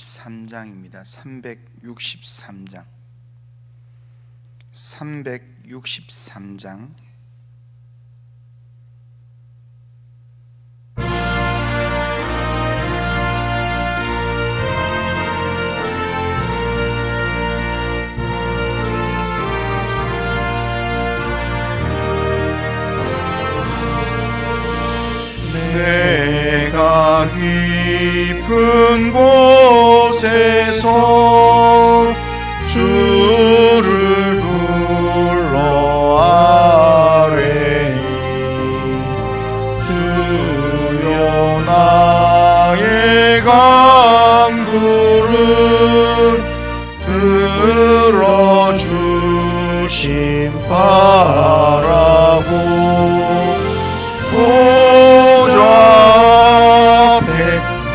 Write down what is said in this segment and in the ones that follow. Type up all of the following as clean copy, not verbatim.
363장입니다. 363장. 363장. 내가 깊은 곳에서 주를 불러 아뢰니 주여 나의 간구를 들어주심 바라고 보좌 앞에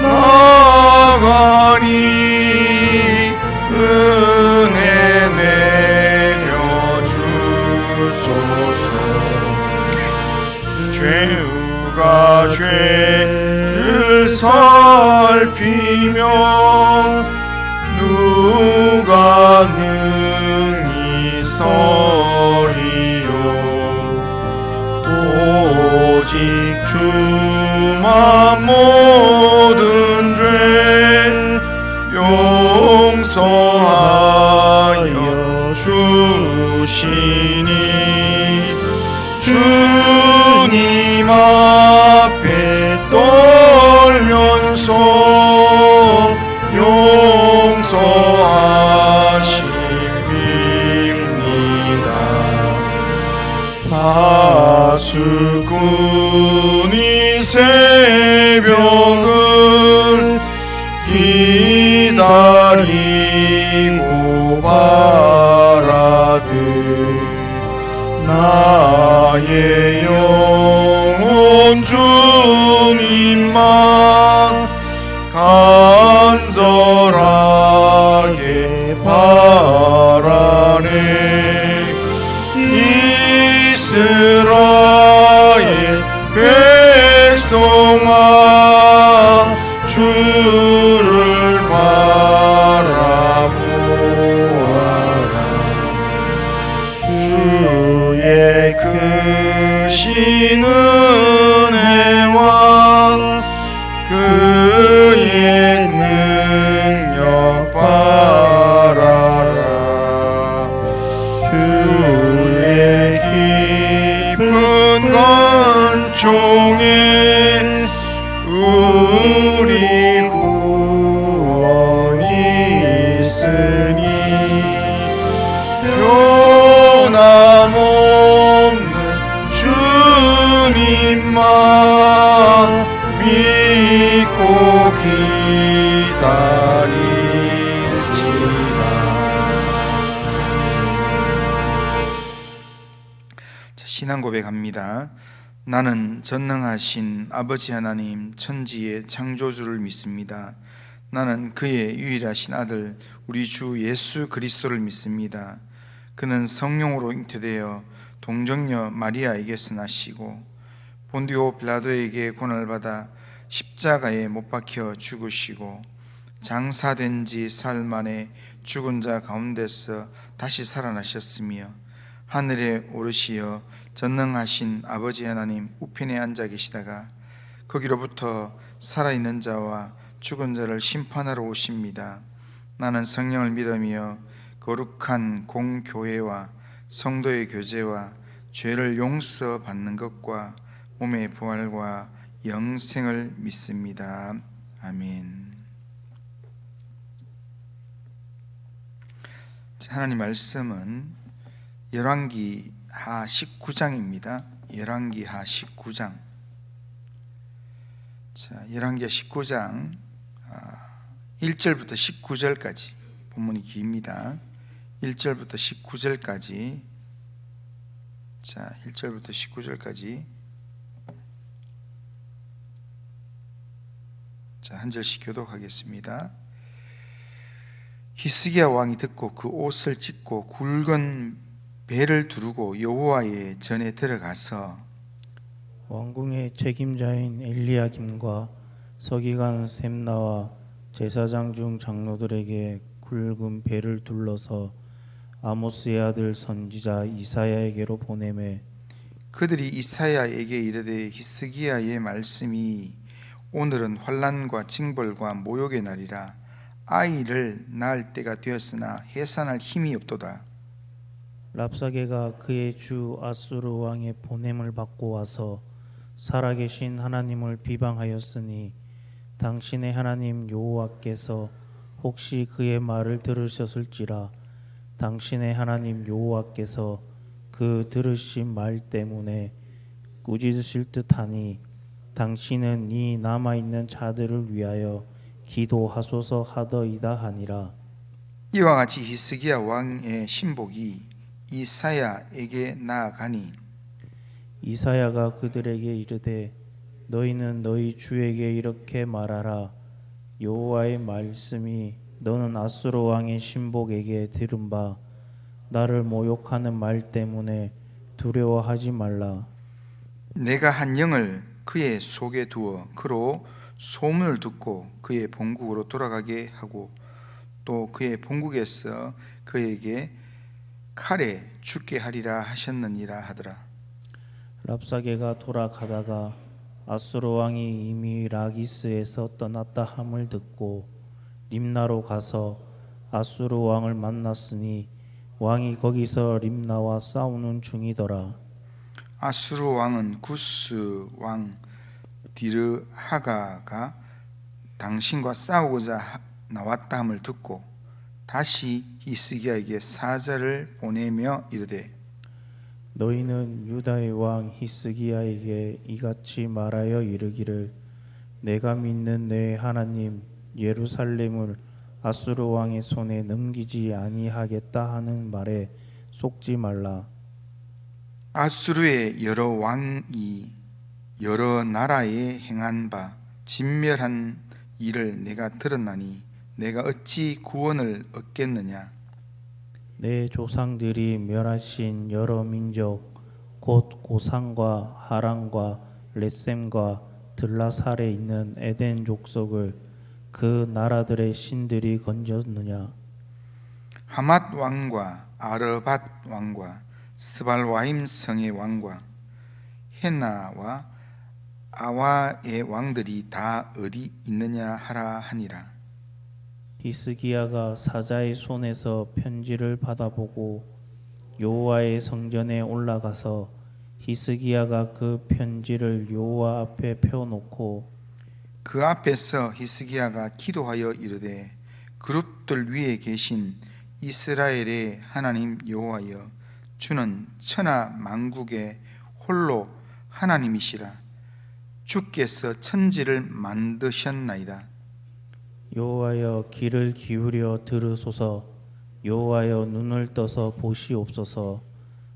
나가니 은혜 내려주소서. 죄우가 죄를 살피면 누가 능히 서리요. 오직 주만 모든 죄 용서하여 주시니 주님 앞에 떨면서 용서하심입니다. 파수꾼이 새벽을 기다리고 바라듯 나의 영혼 주님만 간절하게 바라네. 이스라엘 백성아 주를 바라보아라. 주의 크신 은혜와 그의 능력 바라라. 주의 깊은 관총에 우리 구원이 있으니 변함없는 주님만 믿고 기다릴지라. 신앙 고백합니다. 나는 전능하신 아버지 하나님 천지의 창조주를 믿습니다. 나는 그의 유일하신 아들 우리 주 예수 그리스도를 믿습니다. 그는 성령으로 잉태되어 동정녀 마리아에게서 나시고 본디오 빌라도에게 고난받아 십자가에 못 박혀 죽으시고 장사된 지 사흘 만에 죽은 자 가운데서 다시 살아나셨으며 하늘에 오르시어 전능하신 아버지 하나님 우편에 앉아 계시다가 거기로부터 살아있는 자와 죽은 자를 심판하러 오십니다. 나는 성령을 믿으며 거룩한 공교회와 성도의 교제와 죄를 용서받는 것과 몸의 부활과 영생을 믿습니다. 아멘. 하나님 말씀은 열왕기하 19장입니다. 열왕기하 19장. 열왕기하 19장 1절부터 19절까지 본문이 깁니다. 1절부터 19절까지. 1절부터 19절까지. 한 절씩 교독하겠습니다. 히스기야 왕이 듣고 그 옷을 찢고 굵은 배를 두르고 여호와의 전에 들어가서 왕궁의 책임자인 엘리야김과 서기관 셈나와 제사장 중 장로들에게 굵은 배를 둘러서 아모스의 아들 선지자 이사야에게로 보내매 그들이 이사야에게 이르되 히스기야의 말씀이 오늘은 환난과 징벌과 모욕의 날이라 아이를 낳을 때가 되었으나 해산할 힘이 없도다. 랍사게가 그의 주 아수르 왕의 보냄을 받고 와서 살아계신 하나님을 비방하였으니 당신의 하나님 여호와께서 혹시 그의 말을 들으셨을지라. 당신의 하나님 여호와께서 그 들으신 말 때문에 꾸짖으실 듯하니 당신은 이 남아있는 자들을 위하여 기도하소서 하더이다 하니라. 이와 같이 히스기야 왕의 신복이 이사야에게 나아가니 이사야가 그들에게 이르되 너희는 너희 주에게 이렇게 말하라. 여호와의 말씀이 너는 아수르 왕의 신복에게 들은 바 나를 모욕하는 말 때문에 두려워하지 말라. 내가 한 영을 그의 속에 두어 그로 소문을 듣고 그의 본국으로 돌아가게 하고 또 그의 본국에서 그에게 칼에 죽게 하리라 하셨느니라 하더라. 랍사게가 돌아가다가 아수르 왕이 이미 라기스에서 떠났다 함을 듣고 림나로 가서 아수르 왕을 만났으니 왕이 거기서 림나와 싸우는 중이더라. 아수르 왕은 구스 왕 디르하가가 당신과 싸우고자 나왔다 함을 듣고 다시 히스기야에게 사자를 보내며 이르되 너희는 유다의 왕 히스기야에게 이같이 말하여 이르기를 내가 믿는 내 하나님 예루살렘을 아수르 왕의 손에 넘기지 아니하겠다 하는 말에 속지 말라. 아수르의 여러 왕이 여러 나라에 행한 바 진멸한 일을 내가 들었나니 내가 어찌 구원을 얻겠느냐. 내 조상들이 멸하신 여러 민족 곧 고산과 하란과 렛셈과 들라살에 있는 에덴 족속을 그 나라들의 신들이 건졌느냐. 하맛 왕과 아르밧 왕과 스발와임 성의 왕과 헤나와 아와의 왕들이 다 어디 있느냐 하라 하니라. 히스기야가 사자의 손에서 편지를 받아보고 여호와의 성전에 올라가서 히스기야가 그 편지를 여호와 앞에 펴놓고 그 앞에서 히스기야가 기도하여 이르되 그룹들 위에 계신 이스라엘의 하나님 여호와여 주는 천하 만국의 홀로 하나님이시라. 주께서 천지를 만드셨나이다. 여호와여 귀를 기울여 들으소서. 여호와여 눈을 떠서 보시옵소서.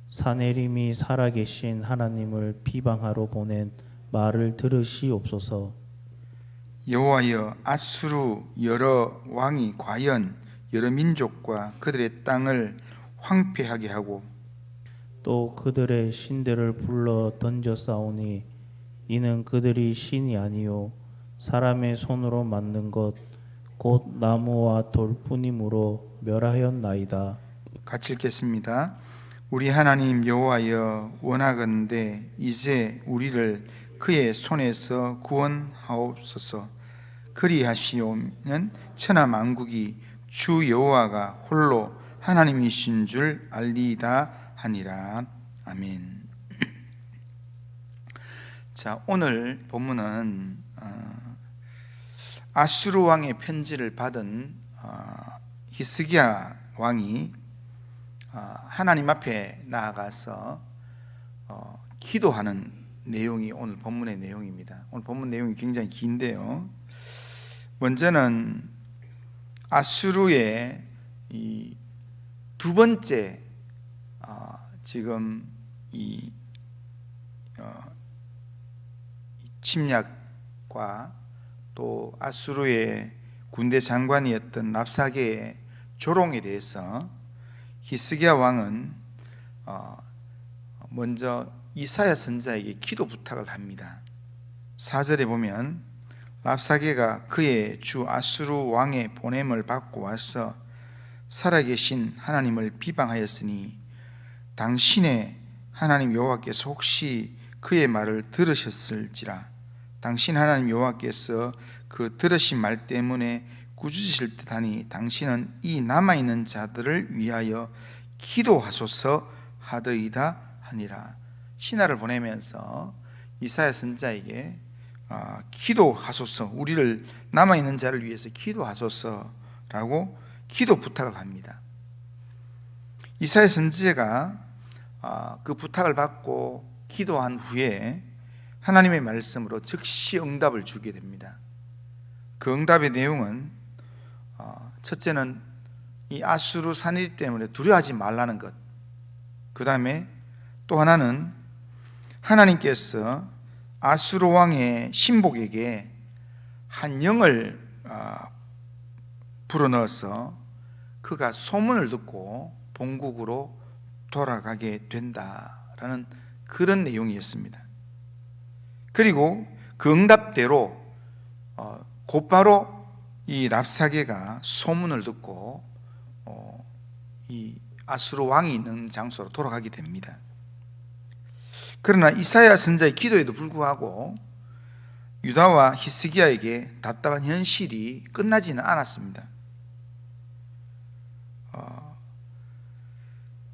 사내림이 살아계신 하나님을 비방하러 보낸 말을 들으시옵소서. 여호와여 아수르 여러 왕이 과연 여러 민족과 그들의 땅을 황폐하게 하고 또 그들의 신들을 불러 던져 싸우니 이는 그들이 신이 아니요 사람의 손으로 만든 것 곧 나무와 돌뿐이므로 멸하였나이다. 같이 읽겠습니다. 우리 하나님 여호와여 원하건대 이제 우리를 그의 손에서 구원하옵소서. 그리하시오면 천하 만국이 주 여호와가 홀로 하나님이신 줄 알리이다 하니라. 아멘. 자, 오늘 본문은 아수르 왕의 편지를 받은 히스기야 왕이 하나님 앞에 나아가서 기도하는 내용이 오늘 본문의 내용입니다. 오늘 본문 내용이 굉장히 긴데요. 먼저는 아수르의 이 두 번째 지금 이 침략과 또 아수르의 군대 장관이었던 랍사게의 조롱에 대해서 히스기야 왕은 먼저 이사야 선지자에게 기도 부탁을 합니다. 4절에 보면 랍사게가 그의 주 아수르 왕의 보냄을 받고 와서 살아계신 하나님을 비방하였으니 당신의 하나님 여호와께서 혹시 그의 말을 들으셨을지라. 당신 하나님 여호와께서 그 들으신 말 때문에 꾸짖으실 듯하니 당신은 이 남아있는 자들을 위하여 기도하소서 하더이다 하니라. 신하를 보내면서 이사야 선지자에게 기도하소서, 우리를 남아있는 자를 위해서 기도하소서라고 기도 부탁을 합니다. 이사야 선지자가 그 부탁을 받고 기도한 후에 하나님의 말씀으로 즉시 응답을 주게 됩니다. 그 응답의 내용은 첫째는 이 아수르 산입 때문에 두려워하지 말라는 것, 그 다음에 또 하나는 하나님께서 아수르 왕의 신복에게 한 영을 불어넣어서 그가 소문을 듣고 본국으로 돌아가게 된다라는 그런 내용이었습니다. 그리고 그 응답대로 곧바로 이 랍사게가 소문을 듣고 이 아수르 왕이 있는 장소로 돌아가게 됩니다. 그러나 이사야 선지자의 기도에도 불구하고 유다와 히스기야에게 답답한 현실이 끝나지는 않았습니다.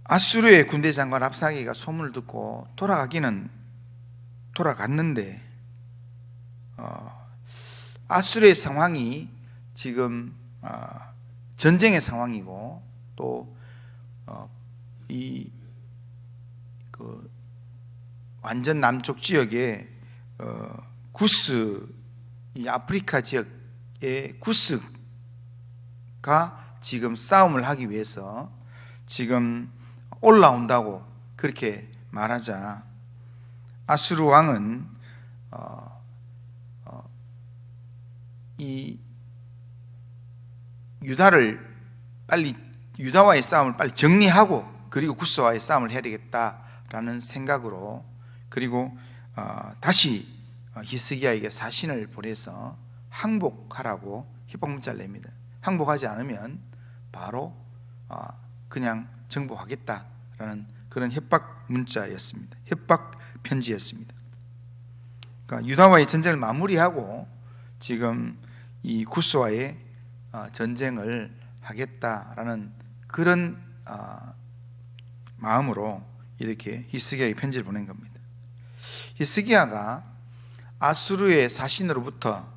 아수르의 군대 장관 랍사게가 소문을 듣고 돌아갔는데 아수르의 상황이 지금 전쟁의 상황이고 또 완전 남쪽 지역에 구스, 이 아프리카 지역의 구스가 지금 싸움을 하기 위해서 지금 올라온다고 그렇게 말하자 아수르 왕은 이 유다와의 싸움을 빨리 정리하고 그리고 구스와의 싸움을 해야 되겠다라는 생각으로, 그리고 다시 히스기야에게 사신을 보내서 항복하라고 협박 문자를 냅니다. 항복하지 않으면 바로 그냥 정복하겠다라는 그런 협박 문자였습니다. 협박 편지였습니다. 그러니까 유다와의 전쟁을 마무리하고 지금 이 구스와의 전쟁을 하겠다라는 그런 마음으로 이렇게 히스기야에게 편지를 보낸 겁니다. 히스기야가 아수르의 사신으로부터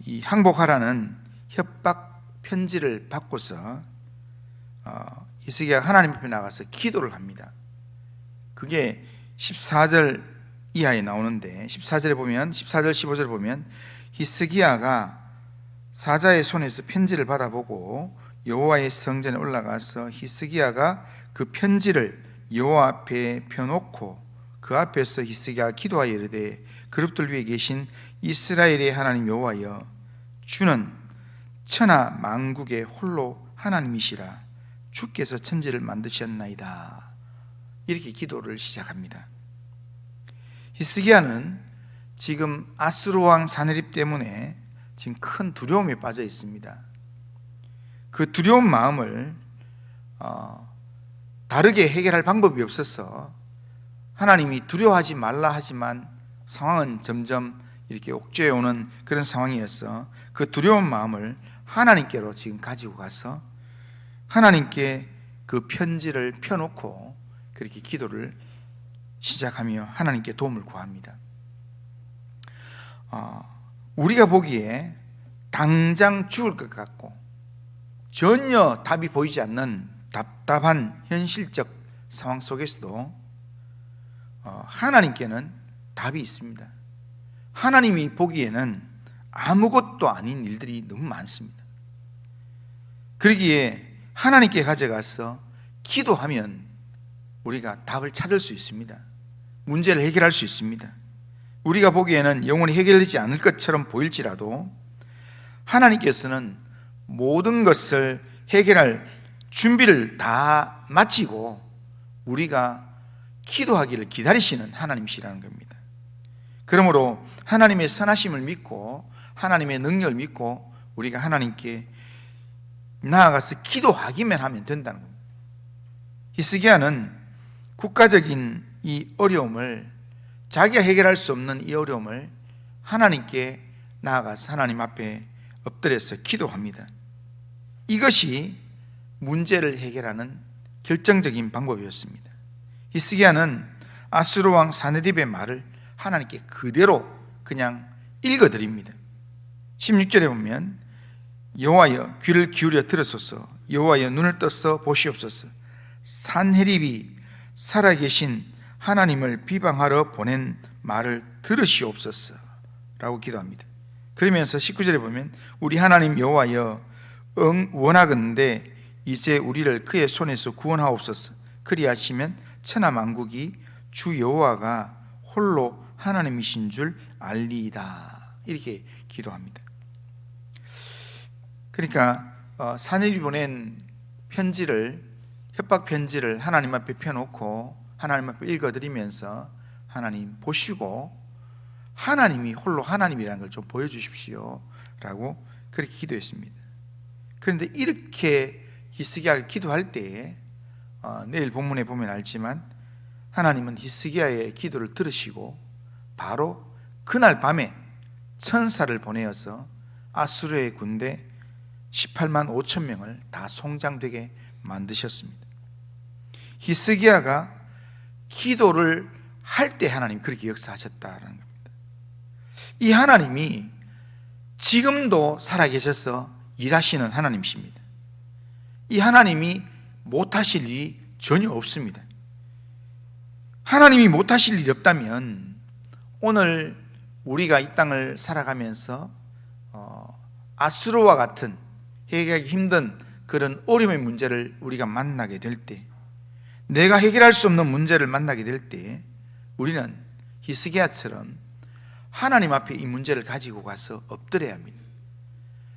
이 항복하라는 협박 편지를 받고서 히스기야가 하나님 앞에 나가서 기도를 합니다. 그게 14절 이하에 나오는데 14절에 보면 14절 15절 보면 히스기야가 사자의 손에서 편지를 받아보고 여호와의 성전에 올라가서 히스기야가 그 편지를 여호와 앞에 펴놓고 그 앞에서 히스기야가 기도하여 이르되 그룹들 위에 계신 이스라엘의 하나님 여호와여, 주는 천하 만국의 홀로 하나님이시라. 주께서 천지를 만드셨나이다. 이렇게 기도를 시작합니다. 히스기야는 지금 아수르 왕 사내립 때문에 지금 큰 두려움에 빠져 있습니다. 그 두려운 마음을 다르게 해결할 방법이 없어서 하나님이 두려워하지 말라 하지만 상황은 점점 이렇게 옥죄어 오는 그런 상황이어서 그 두려운 마음을 하나님께로 지금 가지고 가서 하나님께 그 편지를 펴놓고 그렇게 기도를 시작하며 하나님께 도움을 구합니다. 우리가 보기에 당장 죽을 것 같고 전혀 답이 보이지 않는 답답한 현실적 상황 속에서도 하나님께는 답이 있습니다. 하나님이 보기에는 아무것도 아닌 일들이 너무 많습니다. 그러기에 하나님께 가져가서 기도하면 우리가 답을 찾을 수 있습니다. 문제를 해결할 수 있습니다. 우리가 보기에는 영원히 해결되지 않을 것처럼 보일지라도 하나님께서는 모든 것을 해결할 준비를 다 마치고 우리가 기도하기를 기다리시는 하나님이시라는 겁니다. 그러므로 하나님의 선하심을 믿고 하나님의 능력을 믿고 우리가 하나님께 나아가서 기도하기만 하면 된다는 겁니다. 히스기야는 국가적인 이 어려움을, 자기가 해결할 수 없는 이 어려움을 하나님께 나아가서 하나님 앞에 엎드려서 기도합니다. 이것이 문제를 해결하는 결정적인 방법이었습니다. 히스기야는 아수르 왕 사네립의 말을 하나님께 그대로 그냥 읽어드립니다. 16절에 보면 여호와여 귀를 기울여 들으소서, 여호와여 눈을 떠서 보시옵소서, 산헤립이 살아계신 하나님을 비방하러 보낸 말을 들으시옵소서 라고 기도합니다. 그러면서 19절에 보면 우리 하나님 여호와여 원하건대 이제 우리를 그의 손에서 구원하옵소서, 그리하시면 천하만국이 주 여호와가 홀로 하나님이신 줄 알리이다, 이렇게 기도합니다. 그러니까 사내립이 보낸 편지를, 협박 편지를 하나님 앞에 펴놓고 하나님 앞에 읽어드리면서 하나님 보시고 하나님이 홀로 하나님이라는 걸 좀 보여주십시오 라고 그렇게 기도했습니다. 그런데 이렇게 히스기야가 기도할 때에 내일 본문에 보면 알지만 하나님은 히스기야의 기도를 들으시고 바로 그날 밤에 천사를 보내어서 아수르의 군대 18만 5천 명을 다 송장되게 만드셨습니다. 히스기야가 기도를 할 때 하나님 그렇게 역사하셨다는 겁니다. 이 하나님이 지금도 살아계셔서 일하시는 하나님이십니다. 이 하나님이 못하실 일이 전혀 없습니다. 하나님이 못하실 일이 없다면 오늘 우리가 이 땅을 살아가면서 아수르와 같은 해결하기 힘든 그런 어려움의 문제를 우리가 만나게 될 때, 내가 해결할 수 없는 문제를 만나게 될 때 우리는 히스기야처럼 하나님 앞에 이 문제를 가지고 가서 엎드려야 합니다.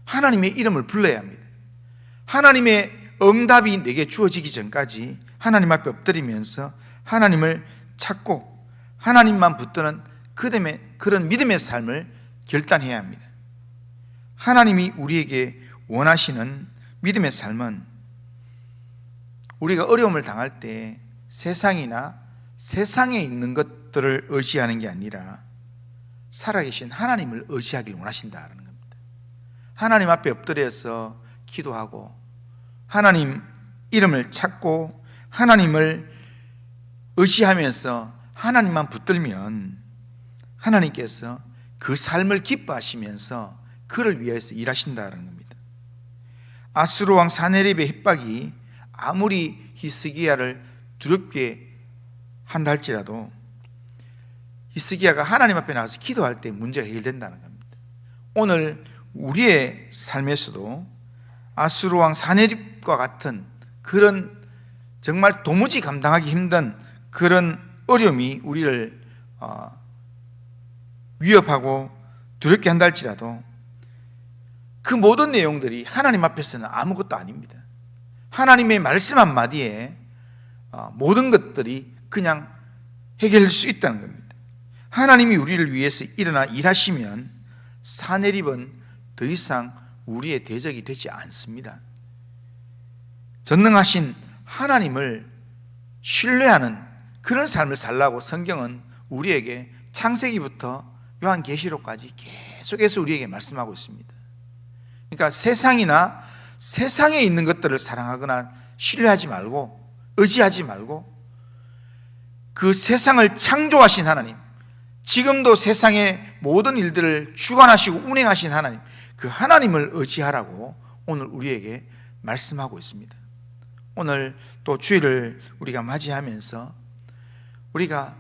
하나님의 이름을 불러야 합니다. 하나님의 응답이 내게 주어지기 전까지 하나님 앞에 엎드리면서 하나님을 찾고 하나님만 붙드는 그런 믿음의 삶을 결단해야 합니다. 하나님이 우리에게 원하시는 믿음의 삶은 우리가 어려움을 당할 때 세상이나 세상에 있는 것들을 의지하는 게 아니라 살아계신 하나님을 의지하기를 원하신다는 겁니다. 하나님 앞에 엎드려서 기도하고 하나님 이름을 찾고 하나님을 의지하면서 하나님만 붙들면 하나님께서 그 삶을 기뻐하시면서 그를 위해서 일하신다는 겁니다. 아수르 왕 사네립의 협박이 아무리 히스기야를 두렵게 한다 할지라도 히스기야가 하나님 앞에 나가서 기도할 때 문제가 해결된다는 겁니다. 오늘 우리의 삶에서도 아수르 왕 사네립과 같은 그런 정말 도무지 감당하기 힘든 그런 어려움이 우리를 위협하고 두렵게 한다 할지라도 그 모든 내용들이 하나님 앞에서는 아무것도 아닙니다. 하나님의 말씀 한마디에 모든 것들이 그냥 해결될 수 있다는 겁니다. 하나님이 우리를 위해서 일어나 일하시면 사네립은 더 이상 우리의 대적이 되지 않습니다. 전능하신 하나님을 신뢰하는 그런 삶을 살라고 성경은 우리에게 창세기부터 요한계시록까지 계속해서 우리에게 말씀하고 있습니다. 그러니까 세상이나 세상에 있는 것들을 사랑하거나 신뢰하지 말고 의지하지 말고 그 세상을 창조하신 하나님, 지금도 세상의 모든 일들을 주관하시고 운행하신 하나님, 그 하나님을 의지하라고 오늘 우리에게 말씀하고 있습니다. 오늘 또 주일을 우리가 맞이하면서 우리가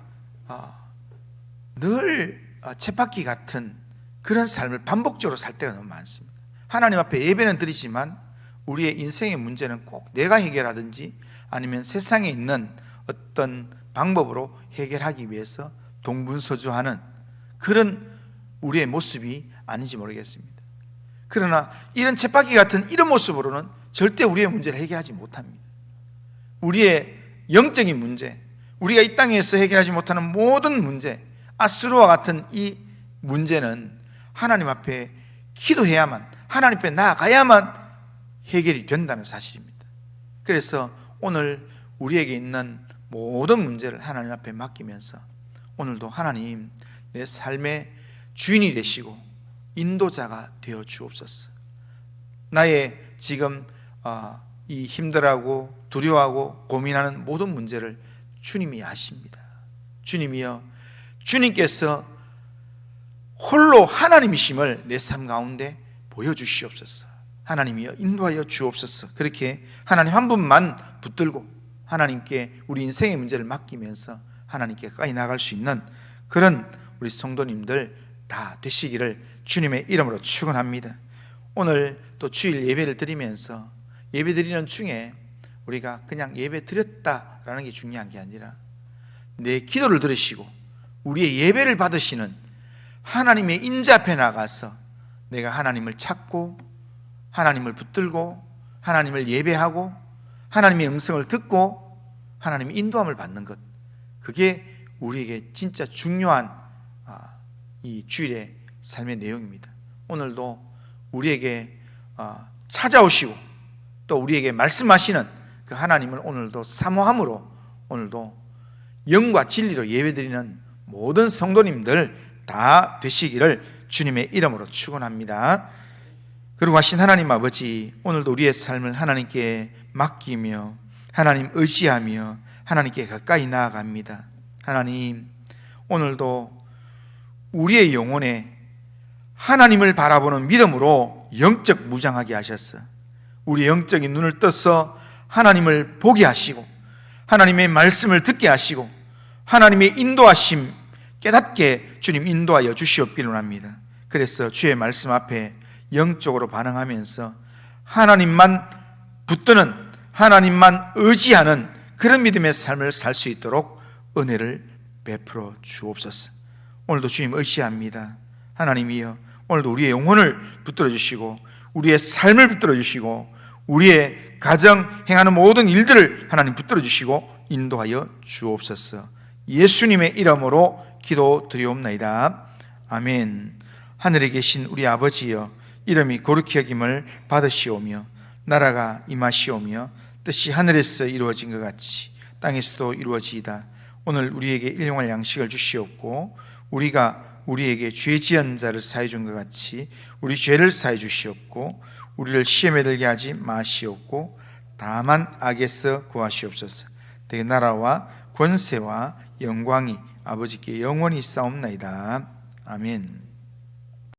늘 쳇바퀴 같은 그런 삶을 반복적으로 살 때가 너무 많습니다. 하나님 앞에 예배는 드리지만 우리의 인생의 문제는 꼭 내가 해결하든지 아니면 세상에 있는 어떤 방법으로 해결하기 위해서 동분서주하는 그런 우리의 모습이 아닌지 모르겠습니다. 그러나 이런 쳇바퀴 같은 이런 모습으로는 절대 우리의 문제를 해결하지 못합니다. 우리의 영적인 문제, 우리가 이 땅에서 해결하지 못하는 모든 문제, 아수르와 같은 이 문제는 하나님 앞에 기도해야만, 하나님 앞에 나아가야만 해결이 된다는 사실입니다. 그래서 오늘 우리에게 있는 모든 문제를 하나님 앞에 맡기면서 오늘도 하나님 내 삶의 주인이 되시고 인도자가 되어 주옵소서. 나의 지금 이 힘들어하고 두려워하고 고민하는 모든 문제를 주님이 아십니다. 주님이여, 주님께서 홀로 하나님이심을 내 삶 가운데 보여주시옵소서. 하나님이여 인도하여 주옵소서. 그렇게 하나님 한 분만 붙들고 하나님께 우리 인생의 문제를 맡기면서 하나님께 가까이 나갈 수 있는 그런 우리 성도님들 다 되시기를 주님의 이름으로 축원합니다. 오늘 또 주일 예배를 드리면서 예배 드리는 중에 우리가 그냥 예배 드렸다라는 게 중요한 게 아니라 내 기도를 들으시고 우리의 예배를 받으시는 하나님의 인자 앞에 나가서 내가 하나님을 찾고 하나님을 붙들고 하나님을 예배하고 하나님의 음성을 듣고 하나님의 인도함을 받는 것, 그게 우리에게 진짜 중요한 이 주일의 삶의 내용입니다. 오늘도 우리에게 찾아오시고 또 우리에게 말씀하시는 그 하나님을 오늘도 사모함으로 오늘도 영과 진리로 예배드리는 모든 성도님들 다 되시기를 주님의 이름으로 축원합니다. 그리고 하신 하나님 아버지, 오늘도 우리의 삶을 하나님께 맡기며 하나님 의지하며 하나님께 가까이 나아갑니다. 하나님, 오늘도 우리의 영혼에 하나님을 바라보는 믿음으로 영적 무장하게 하셨어. 우리 영적인 눈을 떠서 하나님을 보게 하시고 하나님의 말씀을 듣게 하시고 하나님의 인도하심 깨닫게 주님 인도하여 주시옵기를 원합니다. 그래서 주의 말씀 앞에 영적으로 반응하면서 하나님만 붙드는, 하나님만 의지하는 그런 믿음의 삶을 살 수 있도록 은혜를 베풀어 주옵소서. 오늘도 주님 의지합니다. 하나님이여, 오늘도 우리의 영혼을 붙들어 주시고 우리의 삶을 붙들어 주시고 우리의 가정 행하는 모든 일들을 하나님 붙들어 주시고 인도하여 주옵소서. 예수님의 이름으로 기도드리옵나이다. 아멘. 하늘에 계신 우리 아버지여, 이름이 거룩히 여김을 받으시오며 나라가 임하시오며 뜻이 하늘에서 이루어진 것 같이 땅에서도 이루어지이다. 오늘 우리에게 일용할 양식을 주시옵고 우리가 우리에게 죄 지은 자를 사해 준 것 같이 우리 죄를 사해 주시옵고 우리를 시험에 들게 하지 마시옵고 다만 악에서 구하시옵소서. 내 나라와 권세와 영광이 아버지께 영원히 있사옵나이다. 아멘.